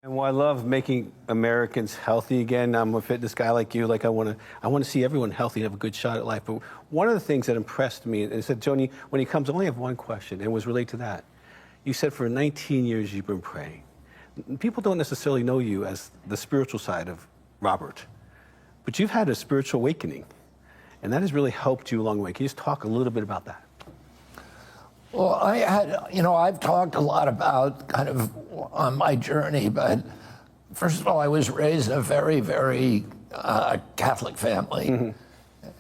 And while I love making Americans healthy again, I'm a fitness guy like you. Like I want to see everyone healthy and have a good shot at life. But one of the things that impressed me, and it said, Joni, when he comes, I only have one question, and it was related to that. You said for 19 years you've been praying. People don't necessarily know you as the spiritual side of Robert, but you've had a spiritual awakening, and that has really helped you along the way. Can you just talk a little bit about that? Well, I've talked a lot about kind of on my journey, but first of all, I was raised in a very, very Catholic family. Mm-hmm.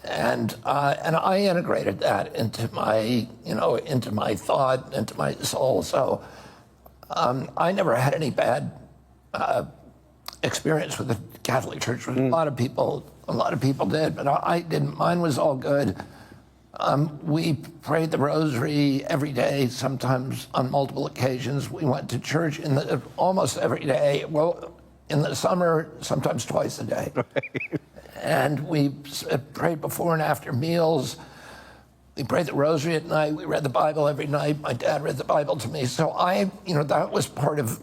And I integrated that into my, into my thought, into my soul. So I never had any bad experience with the Catholic Church. A lot of people did, but I didn't. Mine was all good. We prayed the rosary every day, sometimes on multiple occasions. We went to church almost every day. Well, in the summer, sometimes twice a day. Right. And we prayed before and after meals. We prayed the rosary at night. We read the Bible every night. My dad read the Bible to me. So that was part of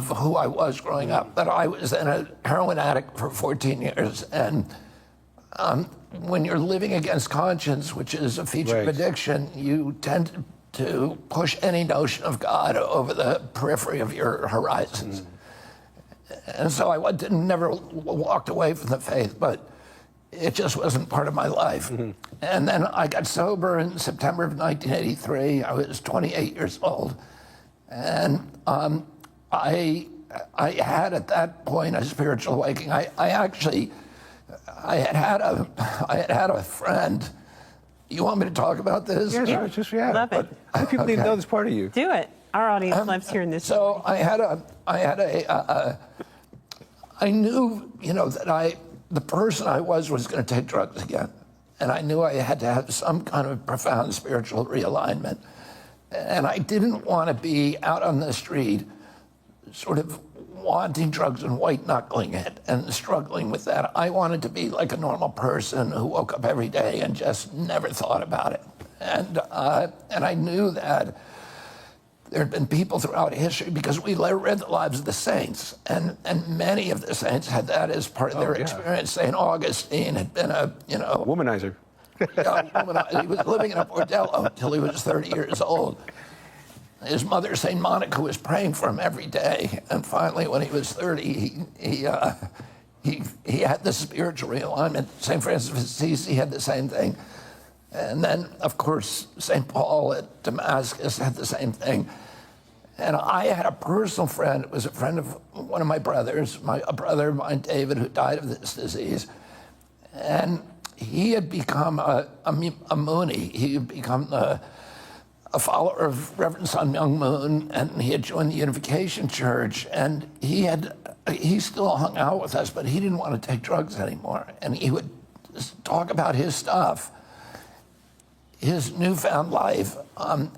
who I was growing up. But I was a heroin addict for 14 years. And when you're living against conscience, which is a feature of addiction, you tend to push any notion of God over the periphery of your horizons. And so I never walked away from the faith, but it just wasn't part of my life. Mm-hmm. And then I got sober in September of 1983. I was 28 years old. And I had at that point a spiritual awakening. I had a friend. You want me to talk about this? Yes, yeah, just Love it. How do people even know this part of you? Do it. Our audience loves hearing this. So I knew, that the person I was going to take drugs again. And I knew I had to have some kind of profound spiritual realignment. And I didn't want to be out on the street sort of wanting drugs and white knuckling it and struggling with that. I wanted to be like a normal person who woke up every day and just never thought about it. And I knew that there had been people throughout history, because we read the lives of the saints, and many of the saints had that as part of their experience. St. Augustine had been a womanizer. He was living in a bordello until he was 30 years old. His mother, St. Monica, was praying for him every day, and finally, when he was 30, he had this spiritual realignment. St. Francis of Assisi had the same thing. And then, of course, St. Paul at Damascus had the same thing. And I had a personal friend. It was a friend of one of my brothers, a brother of mine, David, who died of this disease. And he had become a Mooney. He had become a follower of Reverend Sun Myung Moon, and he had joined the Unification Church. And he still hung out with us, but he didn't want to take drugs anymore. And he would talk about his stuff, his newfound life, but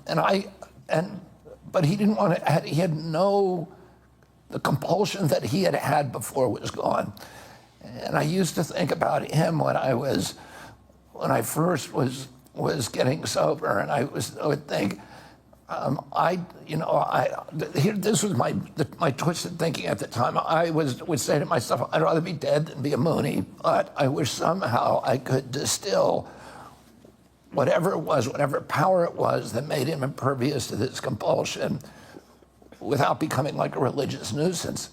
he didn't want to. He had the compulsion that he had before was gone. And I used to think about him when I first was getting sober, and I would think, this was my twisted thinking at the time. I would say to myself, I'd rather be dead than be a Mooney, but I wish somehow I could distill whatever it was, whatever power it was that made him impervious to this compulsion without becoming like a religious nuisance.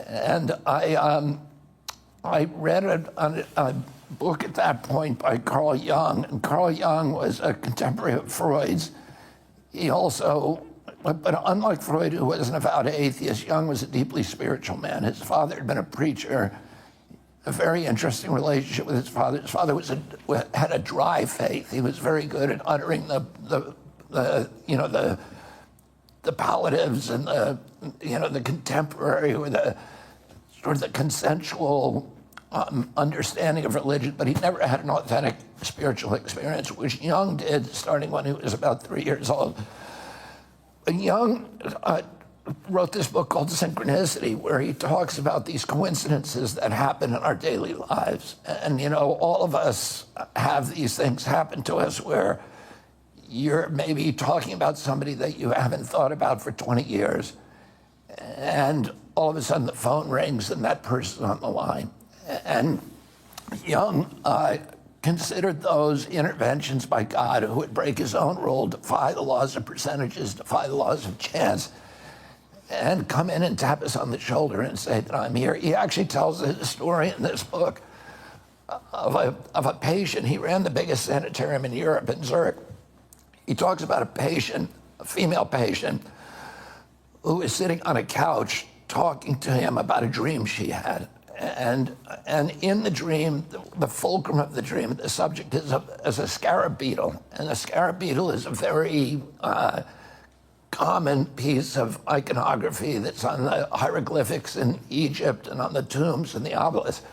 And I read a book at that point by Carl Jung, and Carl Jung was a contemporary of Freud's. He also, but unlike Freud, who was an avowed atheist, Jung was a deeply spiritual man. His father had been a preacher. A very interesting relationship with his father. His father had a dry faith. He was very good at uttering the palliatives and the contemporary or the sort of the consensual understanding of religion, but he never had an authentic spiritual experience, which Jung did starting when he was about 3 years old. And Jung wrote this book called Synchronicity, where he talks about these coincidences that happen in our daily lives. And, all of us have these things happen to us where you're maybe talking about somebody that you haven't thought about for 20 years. And all of a sudden the phone rings and that person's on the line. And Jung considered those interventions by God who would break his own rule, defy the laws of percentages, defy the laws of chance, and come in and tap us on the shoulder and say that I'm here. He actually tells a story in this book of a patient. He ran the biggest sanitarium in Europe, in Zurich. He talks about a patient, a female patient, who was sitting on a couch talking to him about a dream she had. And in the dream, the fulcrum of the dream, the subject is a scarab beetle. And the scarab beetle is a very common piece of iconography that's on the hieroglyphics in Egypt and on the tombs and the obelisks.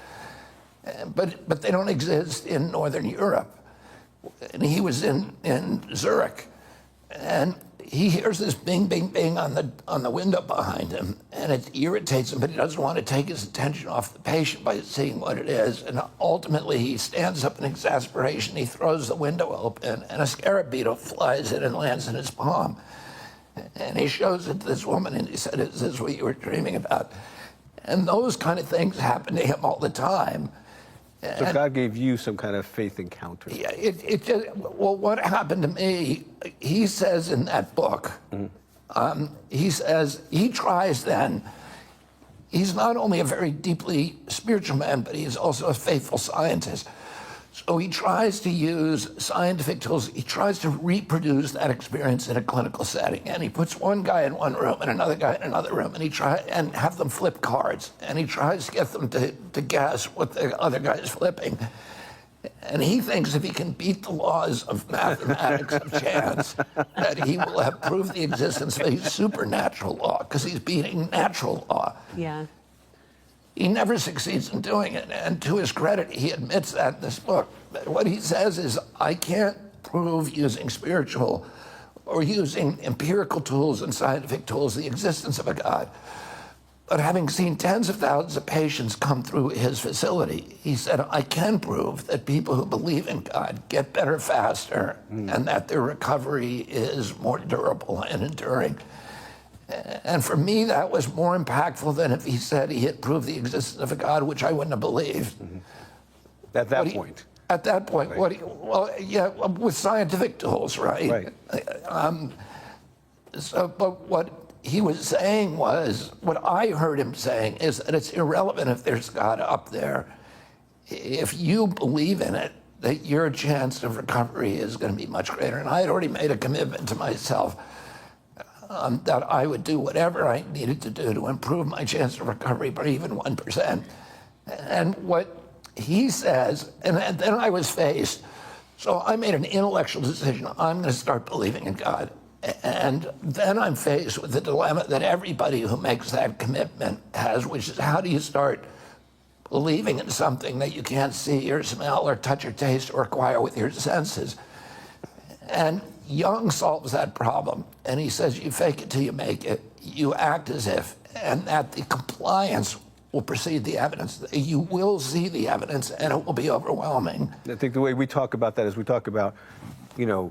But they don't exist in Northern Europe. And he was in Zurich, and he hears this bing, bing, bing on the window behind him, and it irritates him, but he doesn't want to take his attention off the patient by seeing what it is. And ultimately, he stands up in exasperation. He throws the window open, and a scarab beetle flies in and lands in his palm. And he shows it to this woman, and he said, "Is this what you were dreaming about?" And those kind of things happen to him all the time. So God gave you some kind of faith encounter. Yeah, well, what happened to me, he says in that book, he says he tries then, he's not only a very deeply spiritual man, but he's also a faithful scientist. So he tries to use scientific tools. He tries to reproduce that experience in a clinical setting. And he puts one guy in one room and another guy in another room, and have them flip cards. And he tries to get them to guess what the other guy is flipping. And he thinks if he can beat the laws of mathematics of chance, that he will have proved the existence of a supernatural law, because he's beating natural law. Yeah. He never succeeds in doing it, and to his credit, he admits that in this book. What he says is, I can't prove using spiritual or using empirical tools and scientific tools the existence of a God. But having seen tens of thousands of patients come through his facility, he said, I can prove that people who believe in God get better faster and that their recovery is more durable and enduring. And for me, that was more impactful than if he said he had proved the existence of a God, which I wouldn't have believed. At that point. At that point, right. With scientific tools, right? But what he was saying was, what I heard him saying is that it's irrelevant if there's God up there. If you believe in it, that your chance of recovery is going to be much greater. And I had already made a commitment to myself that I would do whatever I needed to do to improve my chance of recovery by even 1%. And what he says, and then I was faced. So I made an intellectual decision. I'm going to start believing in God. And then I'm faced with the dilemma that everybody who makes that commitment has, which is, how do you start believing in something that you can't see or smell or touch or taste or acquire with your senses? And Jung solves that problem, and he says you fake it till you make it, you act as if, and that the compliance will precede the evidence. You will see the evidence, and it will be overwhelming. I think the way we talk about that is we talk about, you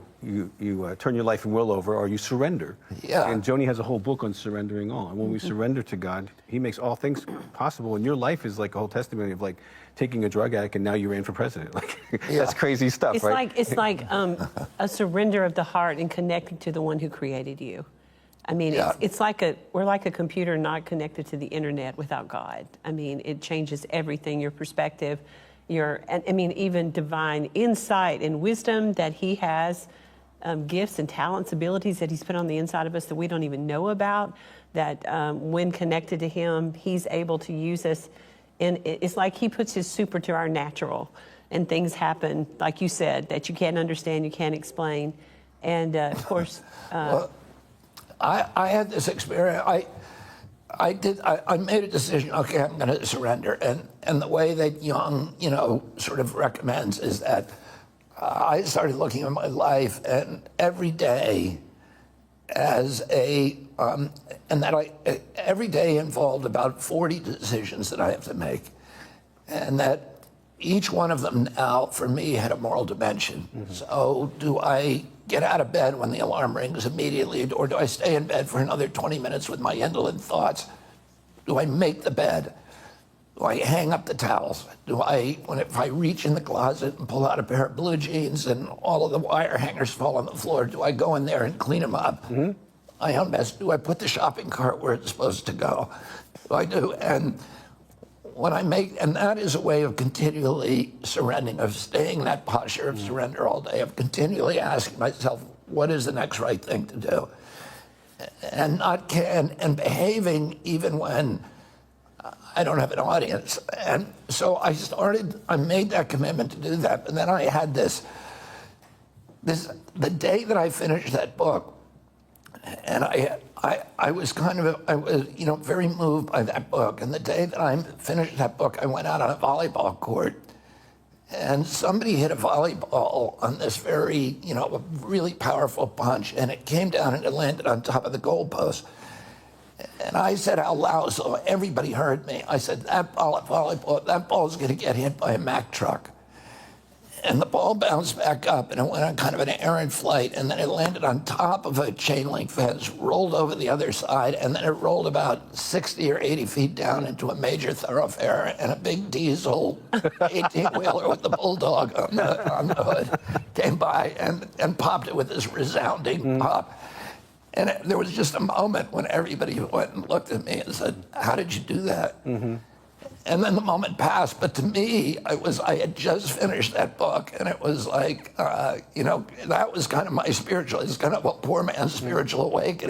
turn your life and will over, or you surrender. Yeah. And Joni has a whole book on surrendering all. And when we surrender to God, he makes all things possible. And your life is like a whole testimony of like taking a drug addict and now you ran for president. Like, that's crazy stuff, it's right? It's like a surrender of the heart and connecting to the one who created you. I mean, it's like we're like a computer not connected to the internet without God. I mean, it changes everything, your perspective, even divine insight and wisdom that he has, gifts and talents, abilities that he's put on the inside of us that we don't even know about, that when connected to him, he's able to use us. And it's like he puts his super to our natural, and things happen, like you said, that you can't understand, you can't explain. And of course... well, I had this experience. I made a decision, okay, I'm going to surrender. And the way that Jung, sort of recommends is that I started looking at my life and every day as every day involved about 40 decisions that I have to make. And that each one of them now, for me, had a moral dimension. Mm-hmm. So do I get out of bed when the alarm rings immediately, or do I stay in bed for another 20 minutes with my indolent thoughts? Do I make the bed? Do I hang up the towels? If I reach in the closet and pull out a pair of blue jeans and all of the wire hangers fall on the floor, do I go in there and clean them up? I unmess. Do I put the shopping cart where it's supposed to go? I do. And and that is a way of continually surrendering, of staying in that posture of surrender all day, of continually asking myself, what is the next right thing to do? And behaving even when I don't have an audience. And so I made that commitment to do that. But then I had the day that I finished that book, and I was very moved by that book. And the day that I finished that book, I went out on a volleyball court, and somebody hit a volleyball on this very, a really powerful punch, and it came down and it landed on top of the goalpost. And I said out loud, so everybody heard me, I said, that ball is going to get hit by a Mack truck. And the ball bounced back up, and it went on kind of an errant flight, and then it landed on top of a chain link fence, rolled over the other side, and then it rolled about 60 or 80 feet down into a major thoroughfare, and a big diesel 18-wheeler with the bulldog on the hood came by and popped it with this resounding pop. And there was just a moment when everybody went and looked at me and said, how did you do that? And then the moment passed. But to me, I had just finished that book, and it was like, that was kind of my it's kind of a poor man's spiritual awakening.